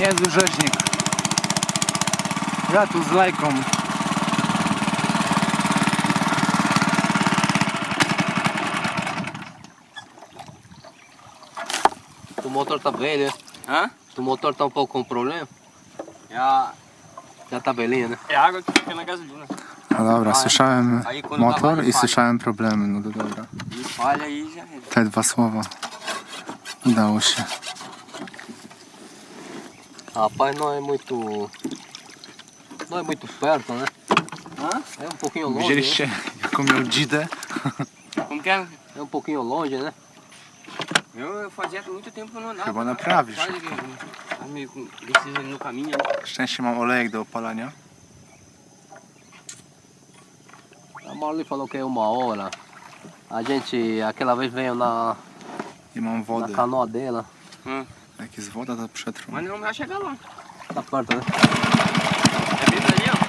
Niezły rzeźnik. Ja tu z lajką. O motor tá velho, né? Hã? O motor tá um pouco com problema. Já tá velhinho, né? É água que fica na gasolina. No dobra, słyszałem A i kono motor dawali i fali. słyszałem problemy. No to dobra. E falha aí já era. Te dwa słowa. Udało się. Rapaz, não é muito... Não é muito perto, né? Hã? É um pouquinho longe, né? Widzieliście jaką miał dzidę? Como que é? É um pouquinho longe, né? Eu fazia muito tempo que eu não andava. Chyba naprawisz. Quase que tá meio com desses ali no caminho, né? Szczęście mam olejek do opalania. A Marley falou que é 1 hora. A gente, aquela vez veio na I mam wodę. canoa dela. Jak jest woda, to przetrwam. Mas não vai chegar lá. Tá perto, né? É bem ali, ó.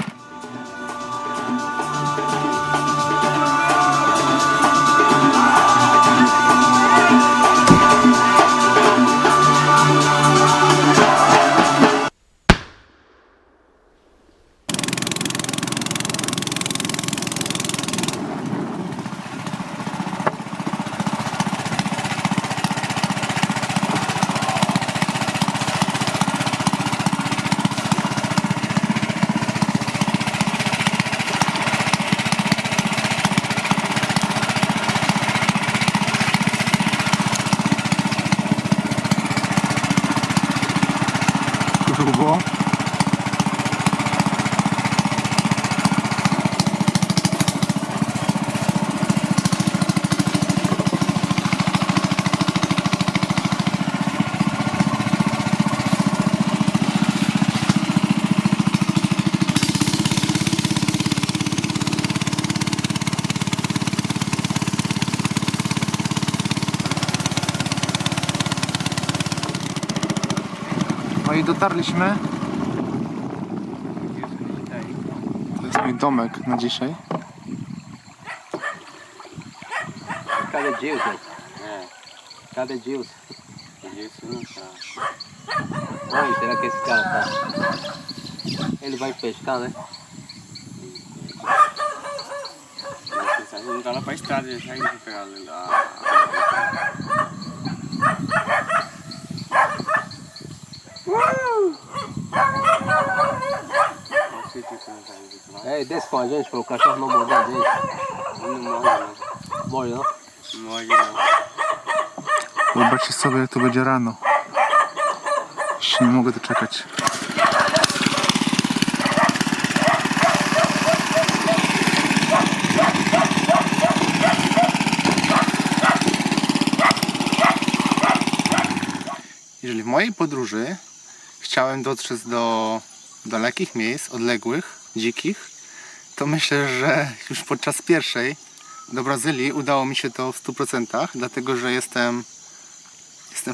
Grubo. No i dotarliśmy. To jest mój domek na dzisiaj. Cadê Gilson? É. Cadê Gilson? Isso não tá. Onde será que esse cara tá? Ele vai pescar, né? Ele não tá lá pra estrada, já sai pra pegar ali lá. Não sei o que você vai fazer lá. É, desce com a gente para o cachorro não morder a gente. Não morre, não. Morde não? Não morre, não. Zobaczcie sobie, jak to będzie rano. Się nie mogę doczekać. Jeżeli w mojej podróży chciałem dotrzeć do dalekich miejsc, odległych, dzikich, to myślę, że już podczas pierwszej do Brazylii udało mi się to w 100%, dlatego że jestem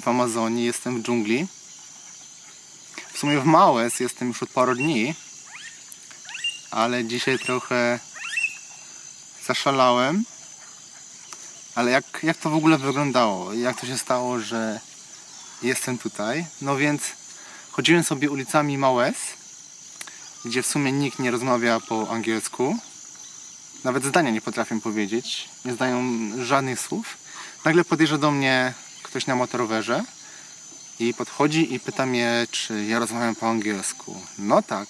w Amazonii, jestem w dżungli. W sumie w Maués jestem już od paru dni, ale dzisiaj trochę zaszalałem. Ale jak to w ogóle wyglądało? Jak to się stało, że jestem tutaj? No więc chodziłem sobie ulicami Maués, gdzie w sumie nikt nie rozmawia po angielsku. Nawet zdania nie potrafię powiedzieć, nie znają żadnych słów. Nagle podjeżdża do mnie ktoś na motorowerze i podchodzi i pyta mnie, czy ja rozmawiam po angielsku. No tak.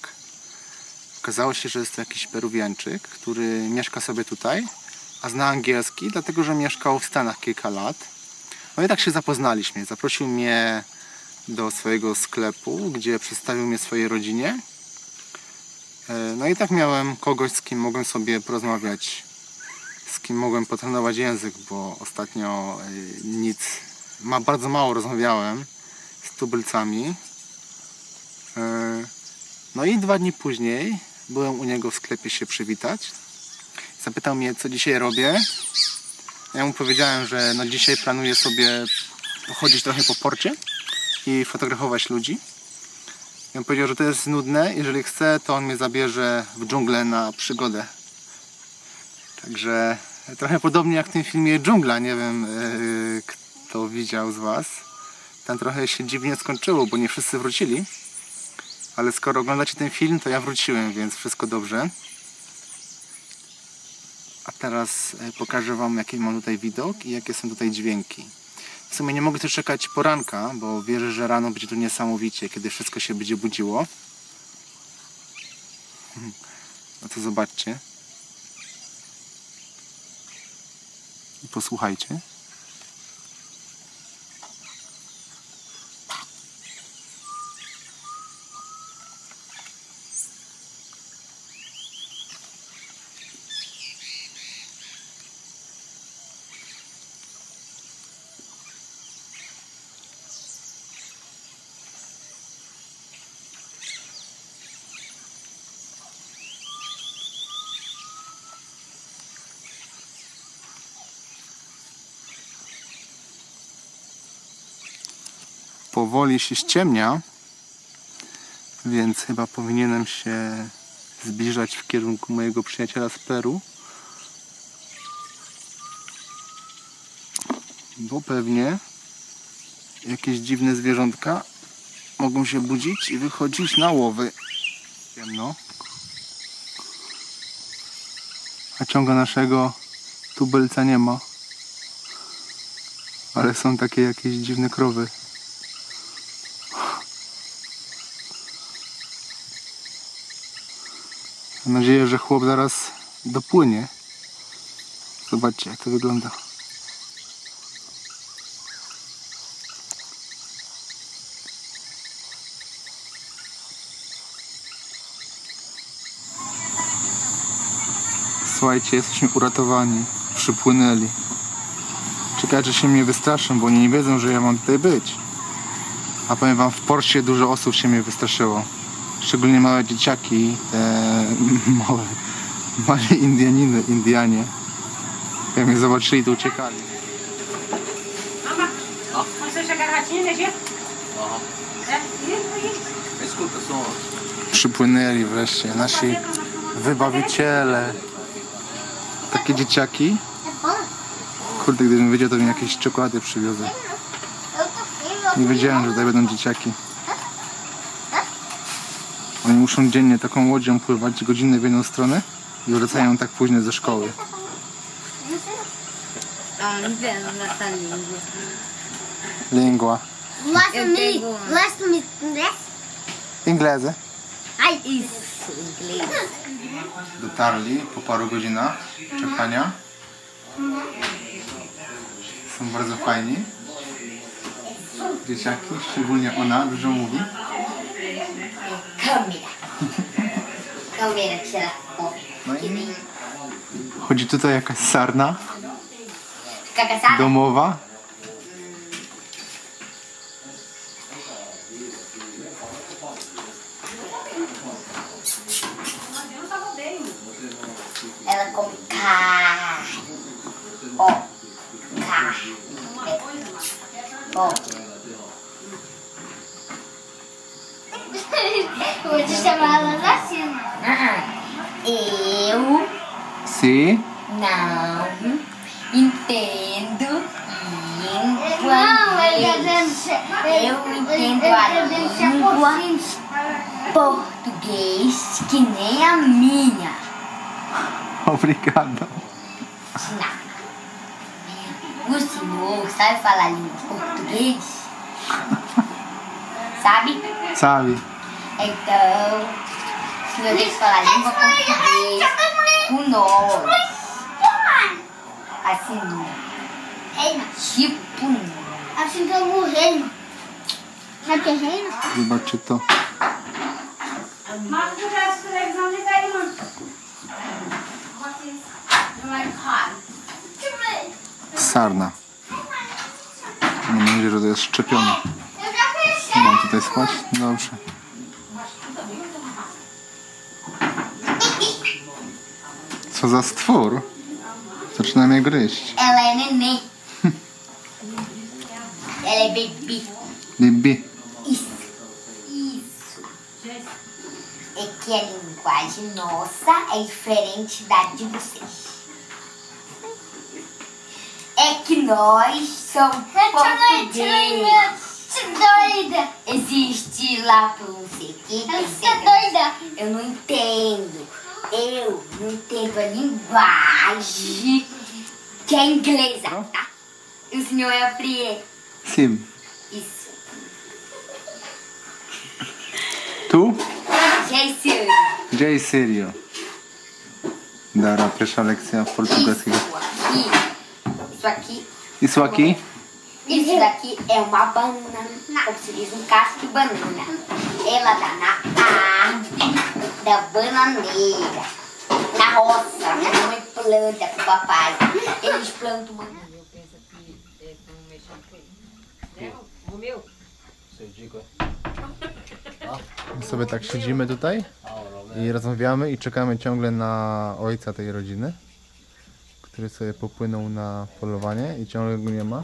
Okazało się, że jest to jakiś Peruwiańczyk, który mieszka sobie tutaj, a zna angielski, dlatego że mieszkał w Stanach kilka lat. No i tak się zapoznaliśmy. Zaprosił mnie do swojego sklepu, gdzie przedstawił mnie swojej rodzinie. No i tak miałem kogoś, z kim mogłem sobie porozmawiać, z kim mogłem potrenować język, bo ostatnio bardzo mało rozmawiałem z tubylcami. No i 2 dni później byłem u niego w sklepie się przywitać. Zapytał mnie, co dzisiaj robię. Ja mu powiedziałem, że no dzisiaj planuję sobie pochodzić trochę po porcie i fotografować ludzi. I on powiedział, że to jest nudne, jeżeli chce, to on mnie zabierze w dżunglę na przygodę. Także trochę podobnie jak w tym filmie Dżungla, nie wiem kto widział z Was. Tam trochę się dziwnie skończyło, bo nie wszyscy wrócili. Ale skoro oglądacie ten film, to ja wróciłem, więc wszystko dobrze. A teraz pokażę wam, jaki mam tutaj widok i jakie są tutaj dźwięki. W sumie nie mogę tu czekać poranka, bo wierzę, że rano będzie tu niesamowicie, kiedy wszystko się będzie budziło. No to zobaczcie. I posłuchajcie. Powoli się ściemnia, więc chyba powinienem się zbliżać w kierunku mojego przyjaciela z Peru, bo pewnie jakieś dziwne zwierzątka mogą się budzić i wychodzić na łowy. Ciemno. A ciąga naszego tubylca nie ma, ale są takie jakieś dziwne krowy. Mam nadzieję, że chłop zaraz dopłynie. Zobaczcie, jak to wygląda. Słuchajcie, jesteśmy uratowani. Przypłynęli. Czekaj, że się mnie wystraszą, bo oni nie wiedzą, że ja mam tutaj być. A powiem wam, w porcie dużo osób się mnie wystraszyło. Szczególnie małe dzieciaki, mali Indianie. Jak mnie zobaczyli, to uciekali. Przypłynęli wreszcie nasi wybawiciele. Takie dzieciaki. Kurde, gdybym wiedział, to bym jakieś czekolady przywiozę. Nie wiedziałem, że tutaj będą dzieciaki. Oni muszą dziennie taką łodzią pływać godzinę w jedną stronę i wracają tak późno ze szkoły. Lingua. Inglese. Dotarli po paru godzinach czekania. Są bardzo fajni. Dzieciaki, szczególnie ona, dużo mówi. No i chodzi tutaj jakaś sarna domowa. Ela come carne. Ó, carne. Ó. Vou te chamar elas assim. Eu Si. não entendo língua. Eu entendo a língua português que nem a minha. Obrigado. O senhor sabe falar língua português? Sabe? Sabe. Então, o senhor deixa eu falar língua português com nós. Assim, tipo, Assim como o reino. Sabe o que é reino? Zobaczcie to. Mas tu já se televisão liga aí, mano. Sarna. Mam nadzieję, że to jest szczepione. Eu já fechei. Mam tutaj spać? Dobrze. Co za stwór? Zaczyna mnie gryźć. ela é neném. Ela é bebê. Bibi. Isso. Isso. É que a linguagem nossa é diferente da de vocês. É que nós somos portugueses. Existe lá pro não sei o que. Ela fica doida. Eu não entendo. Eu não entendo a linguagem que é inglesa, tá? E o senhor é frier. Sim. Isso. Tu? Jason. Jay serio. Dobra, pierwsza lekcja portugalskiego. Isso aqui. Isso aqui? Isso daqui é uma banana. Como se diz, um casco de banana. Ela dá na árvore da bananeira. Na roça. Minha mãe planta com o papai. Eles plantam uma... My sobie tak siedzimy tutaj i rozmawiamy i czekamy ciągle na ojca tej rodziny, który sobie popłynął na polowanie i ciągle go nie ma.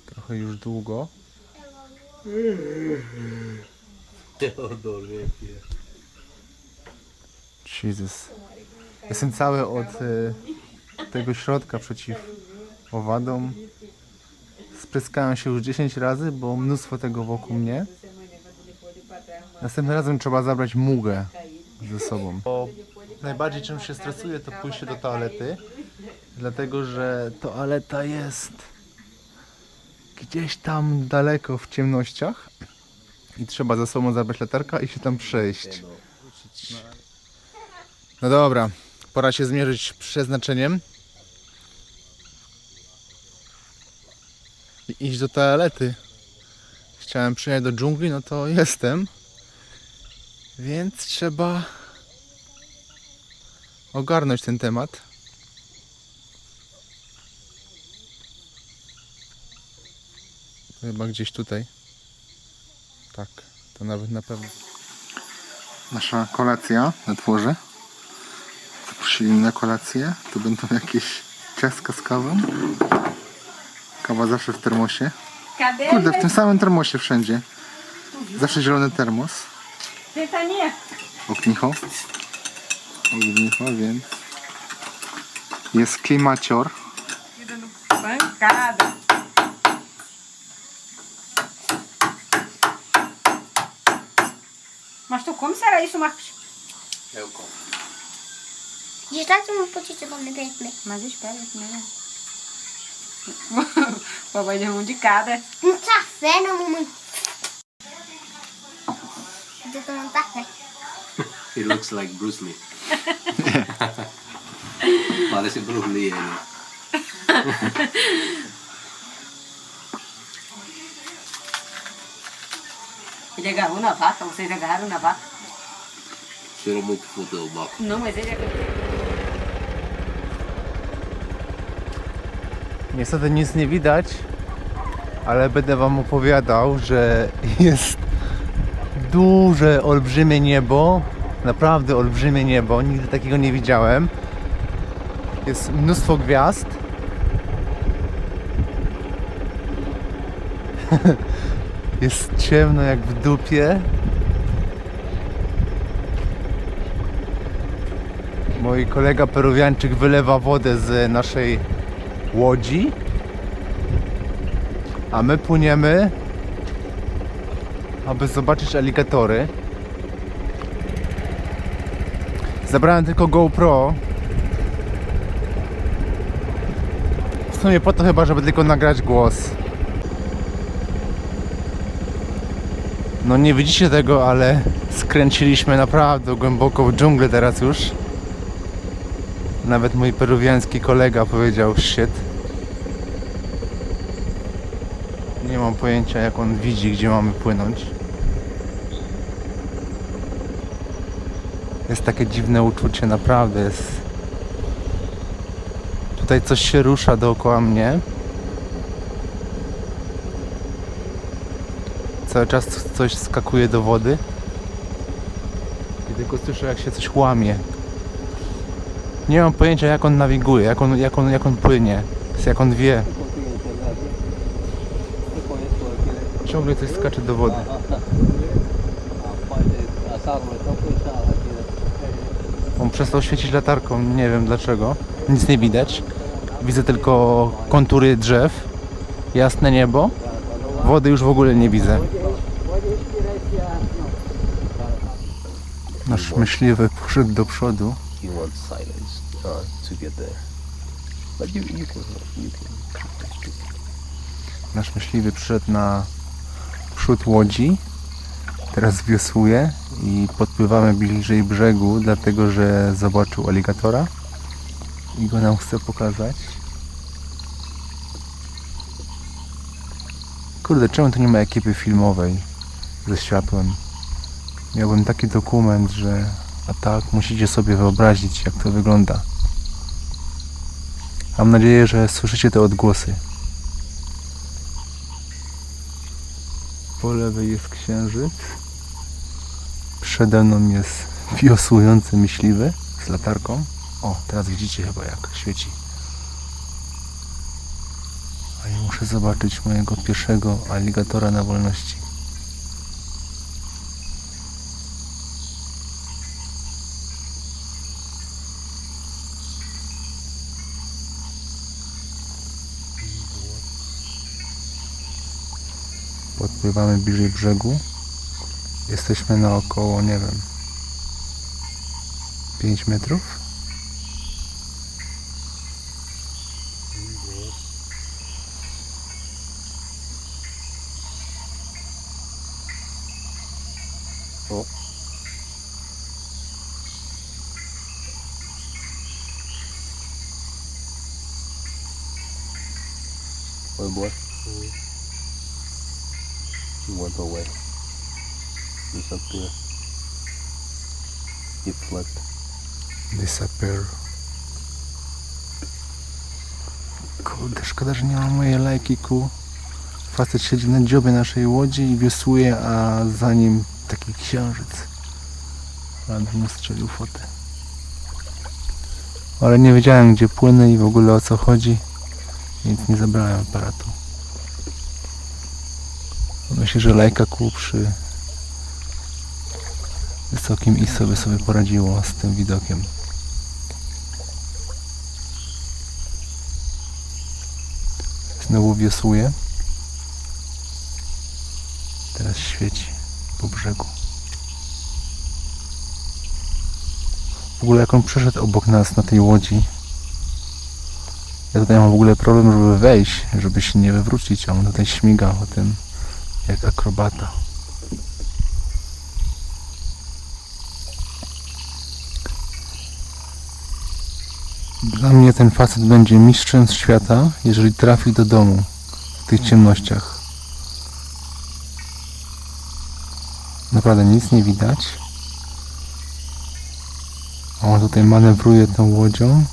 Trochę już długo. Jezus. Jestem cały od tego środka przeciw owadom. Spryskałem się już 10 razy, bo mnóstwo tego wokół mnie. Następnym razem trzeba zabrać mugę ze sobą. Bo najbardziej czym się stresuję, to pójście do toalety. Dlatego, że toaleta jest gdzieś tam daleko w ciemnościach. I trzeba ze sobą zabrać latarka i się tam przejść. No dobra, pora się zmierzyć przeznaczeniem. I iść do toalety. Chciałem przyjechać do dżungli, no to jestem. Więc trzeba ogarnąć ten temat. To chyba gdzieś tutaj. Tak, to nawet na pewno. Nasza kolacja na dworze. Zaprosili na kolację. Tu będą jakieś ciastka z kawą. Kawa zawsze w termosie. Kurde, w tym samym termosie wszędzie. Zawsze zielony termos. Ognicho. Ognicho, więc jest klimacior. Pancada. Mas tu come será isso, Marcos? Eu como. Destaque um pouquinho pra me ver. Mas espera, né? Papai deu de cada. Um café, não, mamãe. Eu tô tomando café. He looks like Bruce Lee. Parece Bruce Lee ele. Ele agarrou na vaca, vocês agarraram na vaca? Cheira muito foda o baco. Não, mas ele agarrou. Niestety nic nie widać, ale będę wam opowiadał, że jest duże, olbrzymie niebo. Naprawdę olbrzymie niebo, nigdy takiego nie widziałem. Jest mnóstwo gwiazd. Jest ciemno jak w dupie. Mój kolega peruwiańczyk wylewa wodę z naszej łodzi, a my płyniemy, aby zobaczyć aligatory. Zabrałem tylko GoPro. W sumie po to chyba, żeby tylko nagrać głos. No nie widzicie tego, ale skręciliśmy naprawdę głęboko w dżunglę teraz już. Nawet mój peruwiański kolega powiedział shit. Nie mam pojęcia, jak on widzi, gdzie mamy płynąć. Jest takie dziwne uczucie, naprawdę jest. Tutaj coś się rusza dookoła mnie. Cały czas coś skakuje do wody. I tylko słyszę, jak się coś łamie. Nie mam pojęcia, jak on nawiguje, jak on płynie, jak on wie. Ciągle coś skacze do wody. On przestał świecić latarką, nie wiem dlaczego. Nic nie widać. Widzę tylko kontury drzew, jasne niebo Wody już w ogóle nie widzę. Nasz myśliwy poszedł do przodu. He wants silence to get there. But you can. Nasz myśliwy przyszedł na przód łodzi. Teraz wiosłuje i podpływamy bliżej brzegu, dlatego że zobaczył aligatora i go nam chce pokazać. Kurde, czemu tu nie ma ekipy filmowej ze światłem? Miałbym taki dokument, że a tak musicie sobie wyobrazić, jak to wygląda. Mam nadzieję, że słyszycie te odgłosy. Po lewej jest księżyc. Przede mną jest wiosłujący myśliwy z latarką. O, teraz widzicie chyba jak świeci. A ja muszę zobaczyć mojego pierwszego aligatora na wolności. Podpływamy bliżej brzegu. Jesteśmy na około, nie wiem, 5 metrów. O. Oh boy. He went away. Disappear. He fled. Disappear. Kurde, szkoda, że nie ma mojej lajki ku. Facet siedzi na dziobie naszej łodzi i wiosłuje, a za nim taki księżyc. Ale mu strzelił fotę. Ale nie wiedziałem, gdzie płynę i w ogóle o co chodzi, więc nie zabrałem aparatu. Myślę, że lajka ku przy wysokim ISO by sobie poradziło z tym widokiem. Znowu wiosłuje. Teraz świeci po brzegu. W ogóle jak on przeszedł obok nas na tej łodzi. Ja tutaj mam w ogóle problem, żeby wejść, żeby się nie wywrócić, a on tutaj śmiga o tym jak akrobata. Dla mnie ten facet będzie mistrzem świata, jeżeli trafi do domu w tych ciemnościach. Naprawdę nic nie widać. A on tutaj manewruje tą łodzią.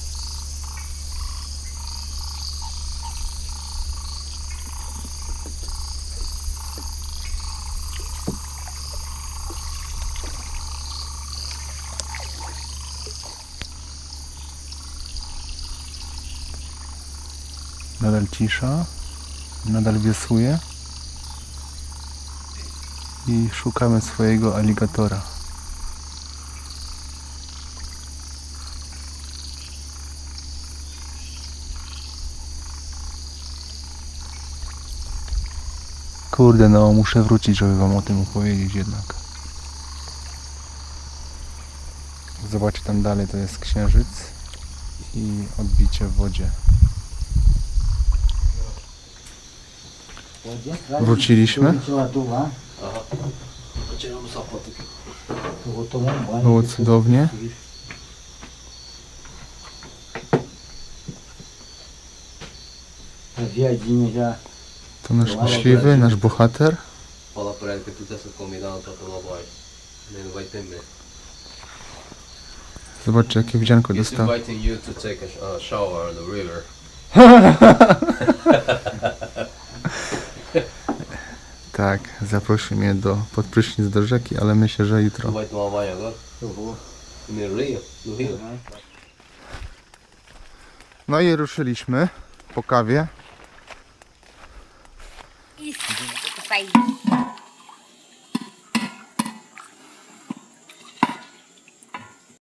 Nadal cisza, nadal wiosłuje i szukamy swojego aligatora. Kurde, no muszę wrócić, żeby wam o tym opowiedzieć jednak. Zobaczcie, tam dalej to jest księżyc i odbicie w wodzie. Wróciliśmy. Było cudownie. To nasz myśliwy, nasz bohater. Zobaczcie, jakie wdzianko dostał. Tak, zaprosił mnie pod prysznic do rzeki, ale myślę, że jutro. No i ruszyliśmy po kawie. Isso, isso aí.